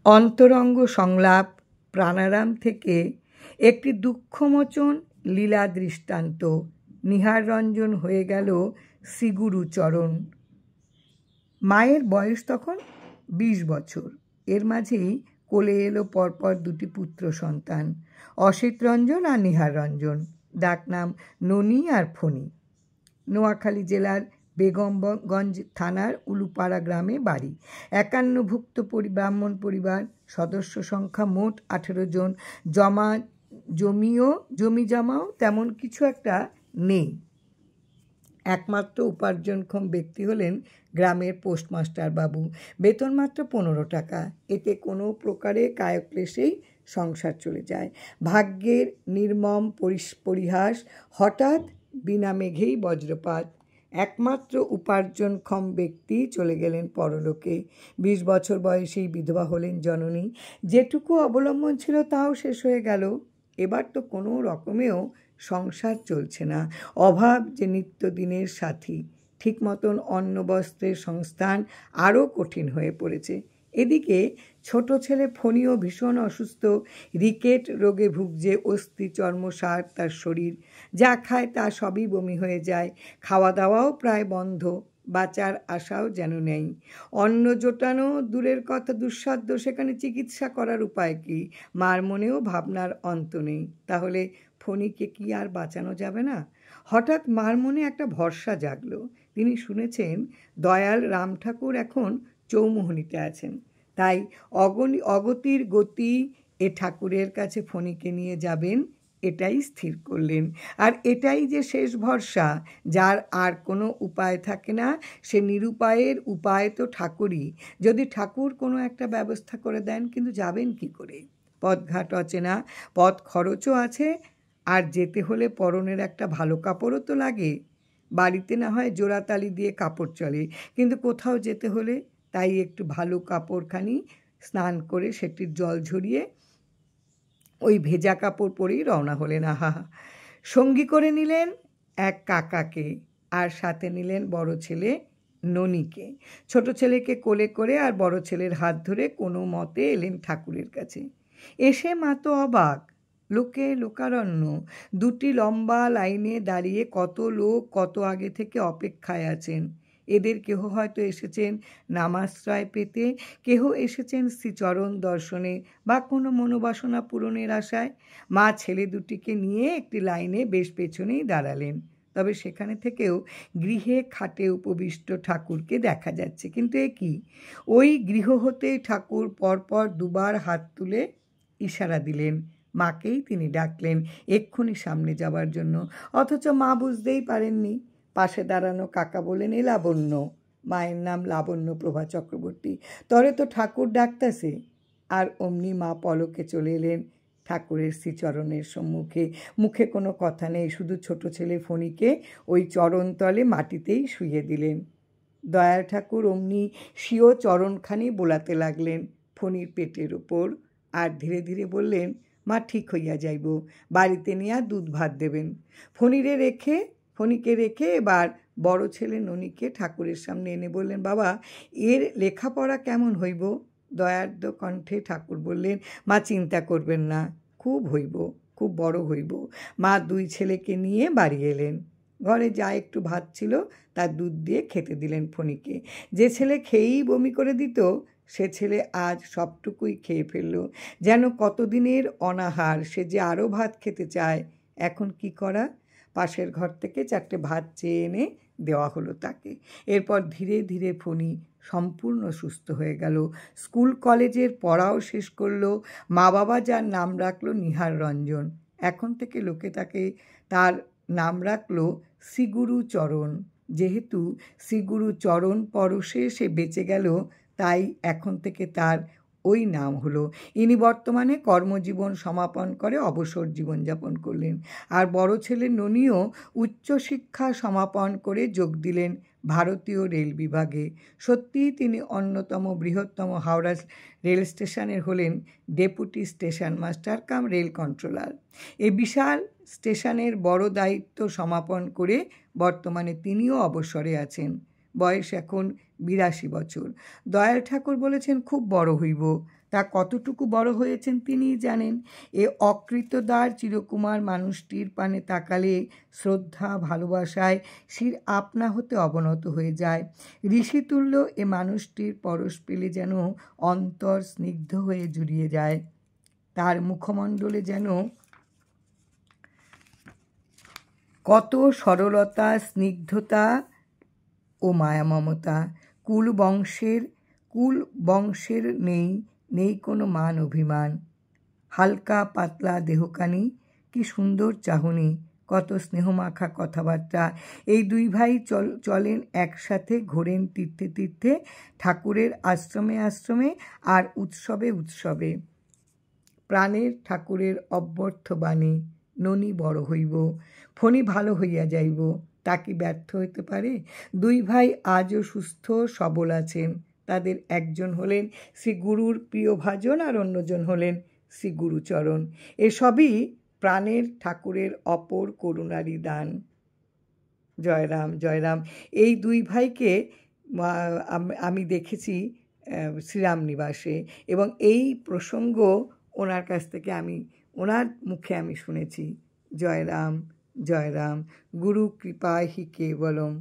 অন্তরঙ্গ সংলাপ প্রাণারাম থেকে একটি দুঃখমোচন লীলা দৃষ্টান্ত। নীহাররঞ্জন হয়ে গেল শ্রীগুরুচরণ। মায়ের বয়স তখন 20 বছর। এর মাঝেই কোলে এলো পরপর দুটি পুত্র সন্তান, অসিতরঞ্জন আর নীহাররঞ্জন। ডাকনাম ননী আর ফণী। নোয়াখালী জেলার বেগমগঞ্জ থানার উলুপাড়া গ্রামে বাড়ি। 51ভুক্ত ব্রাহ্মণ পরিবার। সদস্য সংখ্যা মোট 18 জন। জমি জমাও তেমন কিছু একটা নেই। একমাত্র উপার্জনক্ষম ব্যক্তি হলেন গ্রামের পোস্টমাস্টার বাবু। বেতন মাত্র 15 টাকা। এতে কোনো প্রকারে কায়ক্লেশেই সংসার চলে যায়। ভাগ্যের নির্মম পরিহাস, হঠাৎ বিনা মেঘেই বজ্রপাত। একমাত্র উপার্জনক্ষম ব্যক্তি চলে গেলেন পরলোকে। 20 বছর বয়সেই বিধবা হলেন জননী। যেটুকু অবলম্বন ছিল তাও শেষ হয়ে গেল। এবার তো কোনো রকমেও সংসার চলছে না। অভাব যে নিত্যদিনের সাথী। ঠিক মতন অন্ন বস্ত্রের সংস্থান আরও কঠিন হয়ে পড়েছে। এদিকে ছোট ছেলে ফণীও ভীষণ অসুস্থ। রিকেট রোগে ভুগছে। অস্থি চর্মসার তার শরীর। যা খায় তা সবই বমি হয়ে যায়। খাওয়া দাওয়াও প্রায় বন্ধ। বাঁচার আশাও যেন নেই। অন্ন জোটানো দূরের কথা, দুঃসাধ্য। সেখানে চিকিৎসা করার উপায় কি? মার মনেও ভাবনার অন্ত নেই। তাহলে ফণীকে কি আর বাঁচানো যাবে না? হঠাৎ মার মনে একটা ভরসা জাগলো। তিনি শুনেছেন দয়াল রাম ঠাকুর এখন চৌমুহনীতে আছেন। তাই অগতির গতি এ ঠাকুরের কাছে ফণীকে নিয়ে যাবেন, এটাই স্থির করলেন। আর এটাই যে শেষ ভরসা। যার আর কোনো উপায় থাকে না, সে নিরুপায়ের উপায় তো ঠাকুরই। যদি ঠাকুর কোনো একটা ব্যবস্থা করে দেন, কিন্তু যাবেন কি করে? পথঘাট অচেনা, পথ খরচও আছে। আর যেতে হলে পরনের একটা ভালো কাপড়ও তো লাগে। বাড়িতে না হয় জোড়াতালি দিয়ে কাপড় চলে, কিন্তু কোথাও যেতে হলে তাই একটু ভালো কাপড়খানি স্নান করে সেটির জল ঝরিয়ে ওই ভেজা কাপড় পরেই রওনা হলেন। আহা, সঙ্গী করে নিলেন এক কাকাকে, আর সাথে নিলেন বড় ছেলে ননীকে। ছোট ছেলেকে কোলে করে আর বড় ছেলের হাত ধরে কোনো মতে এলেন ঠাকুরের কাছে। এসে মা তো অবাক। লোকে লোকারণ্য। দুটি লম্বা লাইনে দাঁড়িয়ে কত লোক কত আগে থেকে অপেক্ষায় আছেন। এদের কেহ হয়তো এসেছেন নামাশ্রয় পেতে, কেহ এসেছেন শ্রীচরণ দর্শনে বা কোনো মনোবাসনা পূরণের আশায়। মা ছেলে দুটিকে নিয়ে একটি লাইনে বেশ পেছনেই দাঁড়ালেন। তবে সেখানে থেকেও গৃহে খাটে উপবিষ্ট ঠাকুরকে দেখা যাচ্ছে। কিন্তু এ কি? ওই গৃহ হতেই ঠাকুর পরপর দুবার হাত তুলে ইশারা দিলেন। মাকেই তিনি ডাকলেন এক্ষুনি সামনে যাবার জন্য। অথচ মা বুঝতেই পারেননি। পাশে দাঁড়ানো কাকা বলেন, এ লাবণ্য। মায়ের নাম লাবণ্য প্রভা চক্রবর্তী। তরে তো ঠাকুর ডাকতাছে। আর অমনি মা পলকে চলে এলেন ঠাকুরের শ্রীচরণের সম্মুখে। মুখে কোনো কথা নেই, শুধু ছোট ছেলে ফণীকে ওই চরণতলে মাটিতেই শুইয়ে দিলেন। দয়াল ঠাকুর অমনি স্বীয় চরণখানি বোলাতে লাগলেন ফণীর পেটের ওপর, আর ধীরে ধীরে বললেন, মা ঠিক হইয়া যাইব, বাড়িতে নিয়ে দুধ ভাত দেবেন। ফণীকে রেখে এবার বড় ছেলে ননীকে ঠাকুরের সামনে এনে বললেন, বাবা, এর লেখাপড়া কেমন হইব? দয়ার্দ্র কণ্ঠে ঠাকুর বললেন, মা চিন্তা করবেন না, খুব হইব, খুব বড় হইব। মা দুই ছেলেকে নিয়ে বাড়ি এলেন। ঘরে যা একটু ভাত ছিল তার দুধ দিয়ে খেতে দিলেন ফণীকে। যে ছেলে খেয়েই বমি করে দিত, সে ছেলে আজ সবটুকুই খেয়ে ফেলল। যেন কতদিনের অনাহার, সে যে আরও ভাত খেতে চায়। এখন কি করা? পাশের ঘর থেকে 4টে ভাত চেয়ে এনে দেওয়া হলো তাকে। এরপর ধীরে ধীরে ফণী সম্পূর্ণ সুস্থ হয়ে গেল। স্কুল কলেজের পড়াও শেষ করলো। মা বাবা যার নাম রাখলো নীহাররঞ্জন, এখন থেকে লোকে তার নাম রাখলো শ্রীগুরুচরণ। যেহেতু শ্রীগুরুচরণ পরশে সে বেঁচে গেল, তাই এখন থেকে তার ওই নাম হলো। ইনি বর্তমানে কর্মজীবন সমাপন করে অবসর জীবনযাপন করলেন। আর বড় ছেলে ননীও উচ্চশিক্ষা সমাপন করে যোগ দিলেন ভারতীয় রেল বিভাগে। সত্যিই তিনি অন্যতম বৃহত্তম হাওড়া রেল স্টেশনের হলেন ডেপুটি স্টেশন মাস্টার কাম রেল কন্ট্রোলার। এই বিশাল স্টেশনের বড় দায়িত্ব সমাপন করে বর্তমানে তিনিও অবসরে আছেন। বয়স এখন 82 বছর। দয়াল ঠাকুর বলেছেন, খুব বড় হইব, তা কতটুকু বড় হয়েছেন তিনিই জানেন। এ অকৃতদার চিরকুমার মানুষটির পানে তাকালে শ্রদ্ধা ভালোবাসায় শির আপনা হতে অবনত হয়ে যায়। ঋষিতুল্য এ মানুষটির পরশ পেলে যেন অন্তর স্নিগ্ধ হয়ে জুড়িয়ে যায়। তার মুখমণ্ডলে যেন কত সরলতা, স্নিগ্ধতা ও মায়া মমতা। কুল বংশের নেই কোনো মান অভিমান। হালকা পাতলা দেহকানি, কি সুন্দর চাহনি, কত স্নেহমাখা কথাবার্তা। এই দুই ভাই চলেন একসাথে, ঘোরেন তীর্থে তীর্থে, ঠাকুরের আশ্রমে আশ্রমে আর উৎসবে উৎসবে। প্রাণের ঠাকুরের অব্যর্থ বাণী, ননি বড় হইব, ফণি ভালো হইয়া যাইব, তা কি ব্যর্থ হইতে পারে? দুই ভাই আজও সুস্থ সবল আছেন। তাদের একজন হলেন শ্রী গুরুর প্রিয়ভাজন আর অন্যজন হলেন শ্রী গুরুচরণ। এসবই প্রাণের ঠাকুরের অপর করুণারি দান। জয়রাম জয়রাম। এই দুই ভাইকে আমি দেখেছি শ্রীরাম নিবাসে, এবং এই প্রসঙ্গ ওনার কাছ থেকে ওনার মুখে আমি শুনেছি। জয়রাম জয়রাম। গুরু কৃপাহি কেবলম।